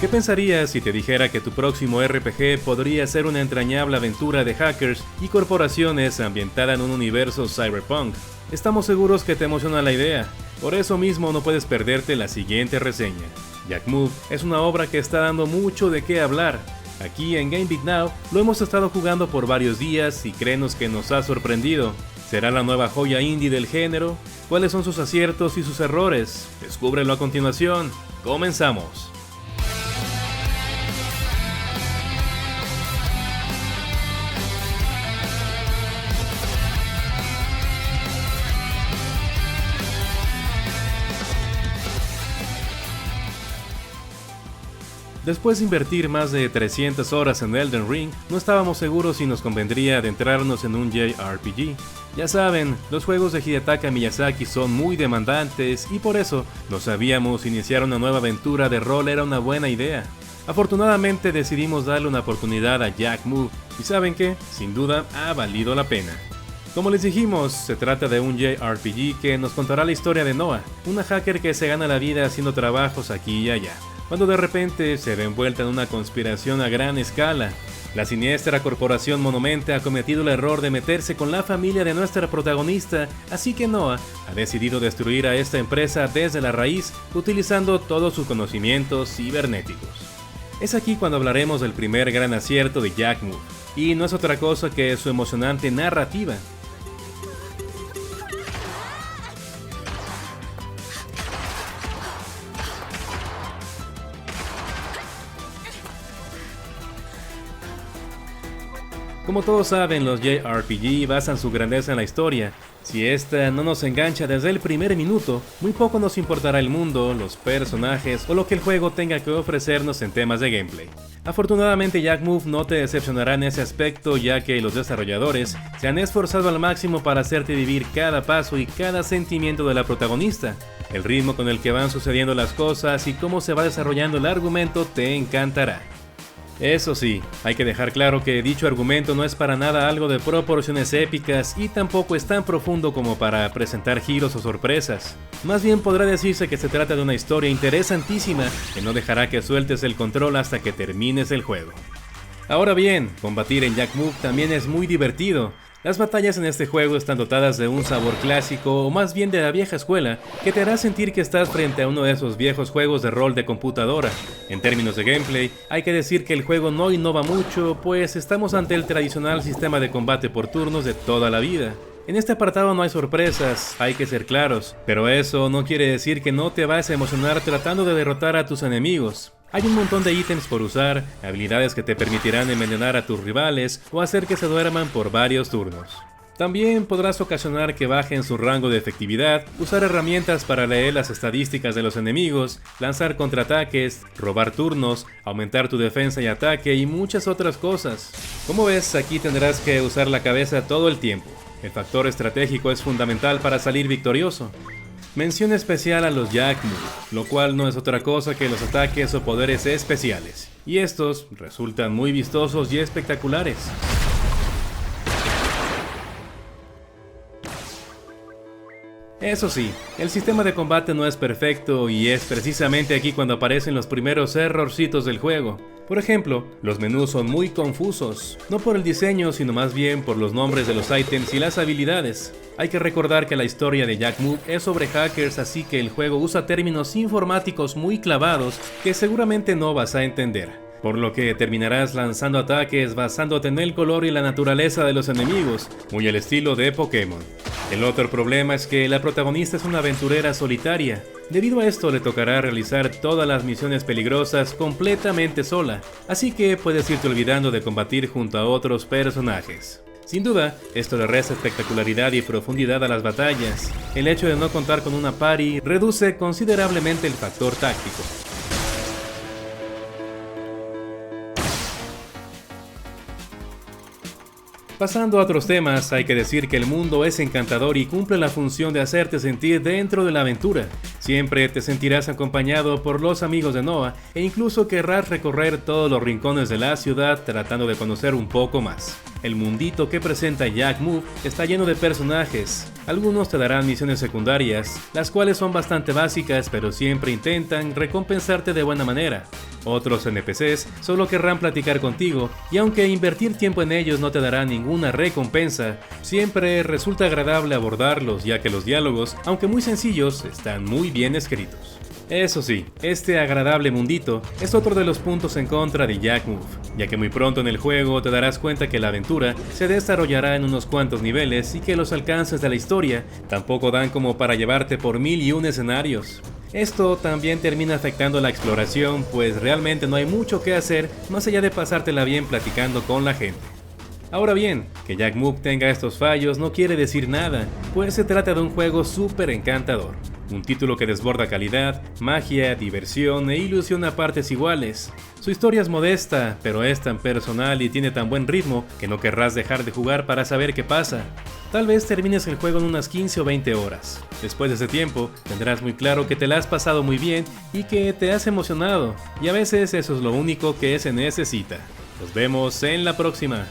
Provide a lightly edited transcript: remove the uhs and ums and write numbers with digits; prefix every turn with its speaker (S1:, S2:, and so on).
S1: ¿Qué pensarías si te dijera que tu próximo RPG podría ser una entrañable aventura de hackers y corporaciones ambientada en un universo cyberpunk? Estamos seguros que te emociona la idea, por eso mismo no puedes perderte la siguiente reseña. Jak Move es una obra que está dando mucho de qué hablar. Aquí en Game Beat Now lo hemos estado jugando por varios días y créenos que nos ha sorprendido. ¿Será la nueva joya indie del género? ¿Cuáles son sus aciertos y sus errores? Descúbrelo a continuación. ¡Comenzamos! Después de invertir más de 300 horas en Elden Ring, no estábamos seguros si nos convendría adentrarnos en un JRPG. Ya saben, los juegos de Hidetaka Miyazaki son muy demandantes y por eso no sabíamos si iniciar una nueva aventura de rol era una buena idea. Afortunadamente decidimos darle una oportunidad a Jak Move y ¿saben qué? Sin duda ha valido la pena. Como les dijimos, se trata de un JRPG que nos contará la historia de Noa, una hacker que se gana la vida haciendo trabajos aquí y allá, cuando de repente se ve envuelta en una conspiración a gran escala. La siniestra corporación Monumente ha cometido el error de meterse con la familia de nuestra protagonista, así que Noa ha decidido destruir a esta empresa desde la raíz, utilizando todos sus conocimientos cibernéticos. Es aquí cuando hablaremos del primer gran acierto de Jak Move, y no es otra cosa que su emocionante narrativa. Como todos saben, los JRPG basan su grandeza en la historia. Si esta no nos engancha desde el primer minuto, muy poco nos importará el mundo, los personajes o lo que el juego tenga que ofrecernos en temas de gameplay. Afortunadamente Jak Move no te decepcionará en ese aspecto, ya que los desarrolladores se han esforzado al máximo para hacerte vivir cada paso y cada sentimiento de la protagonista. El ritmo con el que van sucediendo las cosas y cómo se va desarrollando el argumento te encantará. Eso sí, hay que dejar claro que dicho argumento no es para nada algo de proporciones épicas y tampoco es tan profundo como para presentar giros o sorpresas. Más bien podrá decirse que se trata de una historia interesantísima que no dejará que sueltes el control hasta que termines el juego. Ahora bien, combatir en Jak Move también es muy divertido. Las batallas en este juego están dotadas de un sabor clásico, o más bien de la vieja escuela, que te hará sentir que estás frente a uno de esos viejos juegos de rol de computadora. En términos de gameplay, hay que decir que el juego no innova mucho, pues estamos ante el tradicional sistema de combate por turnos de toda la vida. En este apartado no hay sorpresas, hay que ser claros, pero eso no quiere decir que no te vas a emocionar tratando de derrotar a tus enemigos. Hay un montón de ítems por usar, habilidades que te permitirán envenenar a tus rivales o hacer que se duerman por varios turnos. También podrás ocasionar que bajen su rango de efectividad, usar herramientas para leer las estadísticas de los enemigos, lanzar contraataques, robar turnos, aumentar tu defensa y ataque y muchas otras cosas. Como ves, aquí tendrás que usar la cabeza todo el tiempo. El factor estratégico es fundamental para salir victorioso. Mención especial a los Jak Move, lo cual no es otra cosa que los ataques o poderes especiales, y estos resultan muy vistosos y espectaculares. Eso sí, el sistema de combate no es perfecto y es precisamente aquí cuando aparecen los primeros errorcitos del juego. Por ejemplo, los menús son muy confusos, no por el diseño sino más bien por los nombres de los ítems y las habilidades. Hay que recordar que la historia de Jak Move es sobre hackers, así que el juego usa términos informáticos muy clavados que seguramente no vas a entender. Por lo que terminarás lanzando ataques basándote en el color y la naturaleza de los enemigos, muy al estilo de Pokémon. El otro problema es que la protagonista es una aventurera solitaria. Debido a esto le tocará realizar todas las misiones peligrosas completamente sola, así que puedes irte olvidando de combatir junto a otros personajes. Sin duda, esto le resta espectacularidad y profundidad a las batallas. El hecho de no contar con una party reduce considerablemente el factor táctico. Pasando a otros temas, hay que decir que el mundo es encantador y cumple la función de hacerte sentir dentro de la aventura. Siempre te sentirás acompañado por los amigos de Noa e incluso querrás recorrer todos los rincones de la ciudad tratando de conocer un poco más. El mundito que presenta Jak Move está lleno de personajes. Algunos te darán misiones secundarias, las cuales son bastante básicas pero siempre intentan recompensarte de buena manera. Otros NPCs solo querrán platicar contigo y aunque invertir tiempo en ellos no te dará ninguna recompensa, siempre resulta agradable abordarlos ya que los diálogos, aunque muy sencillos, están muy bien escritos. Eso sí, este agradable mundito es otro de los puntos en contra de Jak Move, ya que muy pronto en el juego te darás cuenta que la aventura se desarrollará en unos cuantos niveles y que los alcances de la historia tampoco dan como para llevarte por 1001 escenarios. Esto también termina afectando la exploración, pues realmente no hay mucho que hacer más allá de pasártela bien platicando con la gente. Ahora bien, que Jak Move tenga estos fallos no quiere decir nada, pues se trata de un juego súper encantador. Un título que desborda calidad, magia, diversión e ilusión a partes iguales. Su historia es modesta, pero es tan personal y tiene tan buen ritmo que no querrás dejar de jugar para saber qué pasa. Tal vez termines el juego en unas 15 o 20 horas. Después de ese tiempo, tendrás muy claro que te la has pasado muy bien y que te has emocionado, y a veces eso es lo único que se necesita. Nos vemos en la próxima.